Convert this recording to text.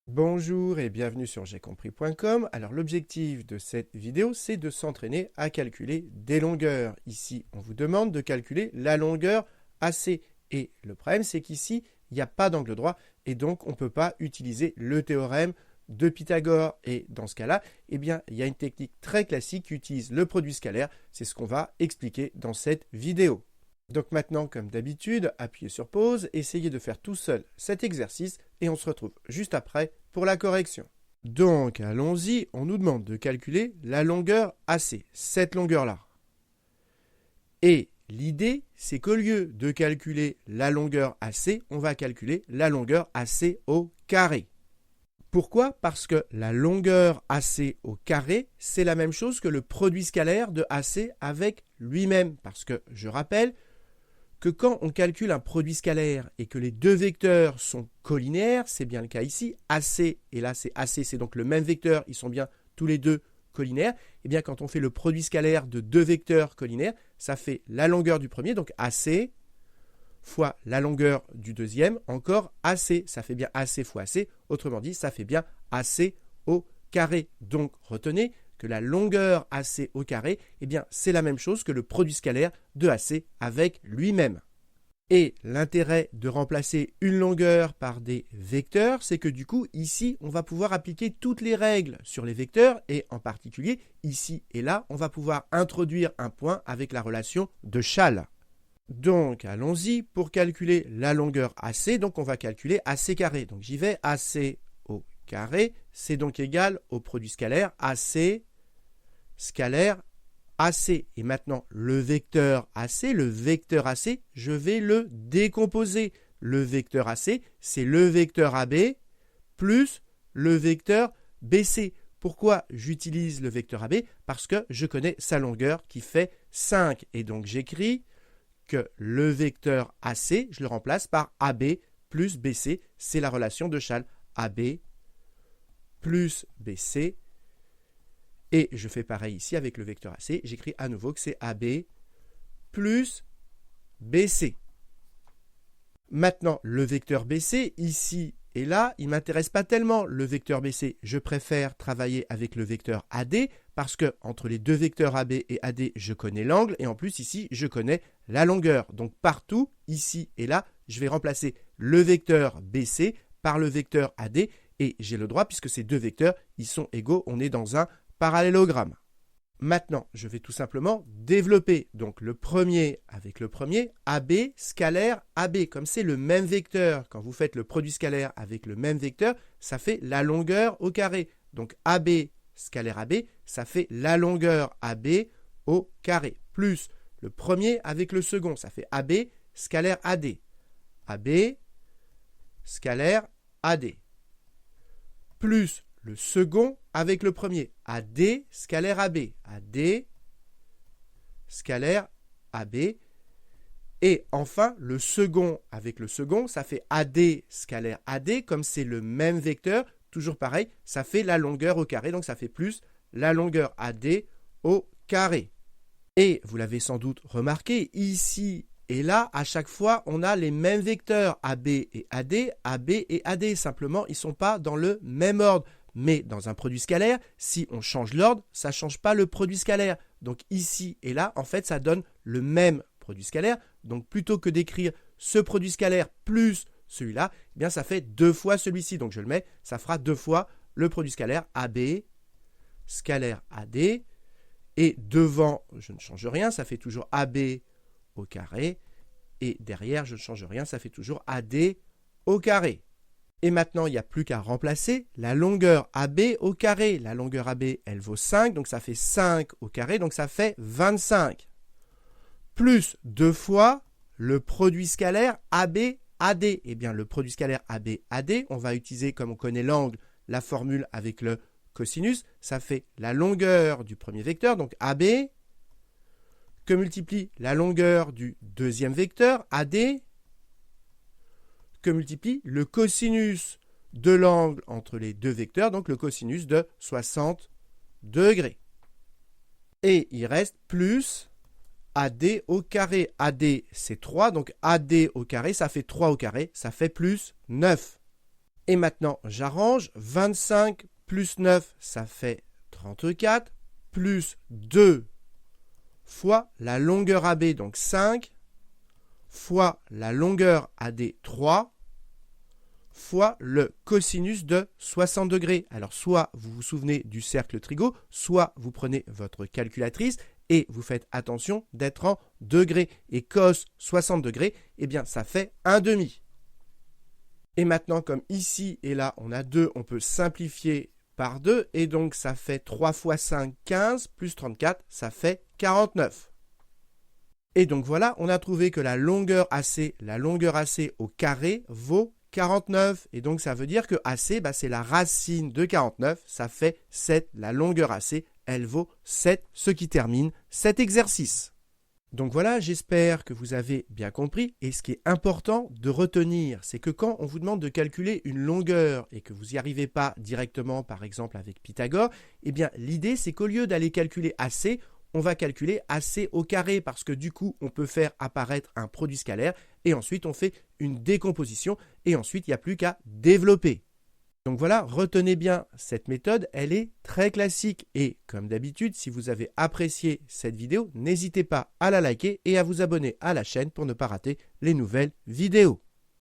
Bonjour et bienvenue sur j'aicompris.com. Alors l'objectif de cette vidéo, c'est de s'entraîner à calculer des longueurs. Ici, on vous demande de calculer la longueur AC. Et le problème, c'est qu'ici, il n'y a pas d'angle droit et donc on ne peut pas utiliser le théorème de Pythagore. Et dans ce cas-là, eh bien, il y a une technique très classique qui utilise le produit scalaire. C'est ce qu'on va expliquer dans cette vidéo. Donc maintenant, comme d'habitude, appuyez sur pause, essayez de faire tout seul cet exercice et on se retrouve juste après pour la correction. Donc, allons-y, on nous demande de calculer la longueur AC, cette longueur-là. Et l'idée, c'est qu'au lieu de calculer la longueur AC, on va calculer la longueur AC au carré. Pourquoi? Parce que la longueur AC au carré, c'est la même chose que le produit scalaire de AC avec lui-même. Parce que, je rappelle, que quand on calcule un produit scalaire et que les deux vecteurs sont collinéaires, c'est bien le cas ici, AC, et là c'est AC, c'est donc le même vecteur, ils sont bien tous les deux collinaires, et bien quand on fait le produit scalaire de deux vecteurs collinaires, ça fait la longueur du premier, donc AC, fois la longueur du deuxième, encore AC, ça fait bien AC fois AC, autrement dit, ça fait bien AC au carré. Donc retenez que la longueur AC au carré, eh bien, c'est la même chose que le produit scalaire de AC avec lui-même. Et l'intérêt de remplacer une longueur par des vecteurs, c'est que du coup, ici, on va pouvoir appliquer toutes les règles sur les vecteurs, et en particulier, ici et là, on va pouvoir introduire un point avec la relation de Schall. Donc, allons-y, pour calculer la longueur AC, donc on va calculer AC carré. Donc j'y vais, AC au carré, c'est donc égal au produit scalaire AC scalaire AC. Et maintenant, le vecteur AC, je vais le décomposer. Le vecteur AC, c'est le vecteur AB plus le vecteur BC. Pourquoi j'utilise le vecteur AB? Parce que je connais sa longueur qui fait 5. Et donc j'écris que le vecteur AC, je le remplace par AB plus BC. C'est la relation de Schall. AB plus BC. Et je fais pareil ici avec le vecteur AC. J'écris à nouveau que c'est AB plus BC. Maintenant, le vecteur BC, ici et là, il ne m'intéresse pas tellement le vecteur BC. Je préfère travailler avec le vecteur AD parce que entre les deux vecteurs AB et AD, je connais l'angle et en plus ici, je connais la longueur. Donc partout, ici et là, je vais remplacer le vecteur BC par le vecteur AD et j'ai le droit puisque ces deux vecteurs, ils sont égaux. On est dans un parallélogramme. Maintenant, je vais tout simplement développer donc le premier avec le premier, AB scalaire AB. Comme c'est le même vecteur, quand vous faites le produit scalaire avec le même vecteur, ça fait la longueur au carré. Donc AB scalaire AB, ça fait la longueur AB au carré. Plus le premier avec le second, ça fait AB scalaire AD. AB scalaire AD. Plus le second avec le premier, AD scalaire AB, AD scalaire AB, et enfin le second avec le second, ça fait AD scalaire AD, comme c'est le même vecteur, toujours pareil, ça fait la longueur au carré, donc ça fait plus la longueur AD au carré. Et vous l'avez sans doute remarqué, ici et là, à chaque fois, on a les mêmes vecteurs, AB et AD, simplement, ils ne sont pas dans le même ordre. Mais dans un produit scalaire, si on change l'ordre, ça ne change pas le produit scalaire. Donc ici et là, en fait, ça donne le même produit scalaire. Donc plutôt que d'écrire ce produit scalaire plus celui-là, eh bien ça fait deux fois celui-ci. Donc je le mets, ça fera deux fois le produit scalaire AB scalaire AD. Et devant, je ne change rien, ça fait toujours AB au carré. Et derrière, je ne change rien, ça fait toujours AD au carré. Et maintenant, il n'y a plus qu'à remplacer la longueur AB au carré. La longueur AB, elle vaut 5, donc ça fait 5 au carré, donc ça fait 25. Plus deux fois le produit scalaire AB, AD. Eh bien, le produit scalaire AB, AD, on va utiliser, comme on connaît l'angle, la formule avec le cosinus. Ça fait la longueur du premier vecteur, donc AB, que multiplie la longueur du deuxième vecteur, AD, que multiplie le cosinus de l'angle entre les deux vecteurs, donc le cosinus de 60 degrés. Et il reste plus AD au carré. AD, c'est 3, donc AD au carré, ça fait 3 au carré, ça fait plus 9. Et maintenant, j'arrange. 25 plus 9, ça fait 34, plus 2 fois la longueur AB, donc 5, fois la longueur AD, 3, fois le cosinus de 60 degrés. Alors, soit vous vous souvenez du cercle trigo, soit vous prenez votre calculatrice et vous faites attention d'être en degrés. Et cos 60 degrés, eh bien, ça fait 1/2. Et maintenant, comme ici et là, on a 2, on peut simplifier par 2. Et donc, ça fait 3 fois 5, 15, plus 34, ça fait 49. Et donc voilà, on a trouvé que la longueur AC au carré vaut 49. Et donc, ça veut dire que AC, c'est la racine de 49. Ça fait 7. La longueur AC, elle vaut 7, ce qui termine cet exercice. Donc voilà, j'espère que vous avez bien compris. Et ce qui est important de retenir, c'est que quand on vous demande de calculer une longueur et que vous n'y arrivez pas directement, par exemple avec Pythagore, eh bien l'idée c'est qu'au lieu d'aller calculer AC, on va calculer AC au carré parce que du coup, on peut faire apparaître un produit scalaire et ensuite on fait une décomposition et ensuite il n'y a plus qu'à développer. Donc voilà, retenez bien cette méthode, elle est très classique et comme d'habitude, si vous avez apprécié cette vidéo, n'hésitez pas à la liker et à vous abonner à la chaîne pour ne pas rater les nouvelles vidéos.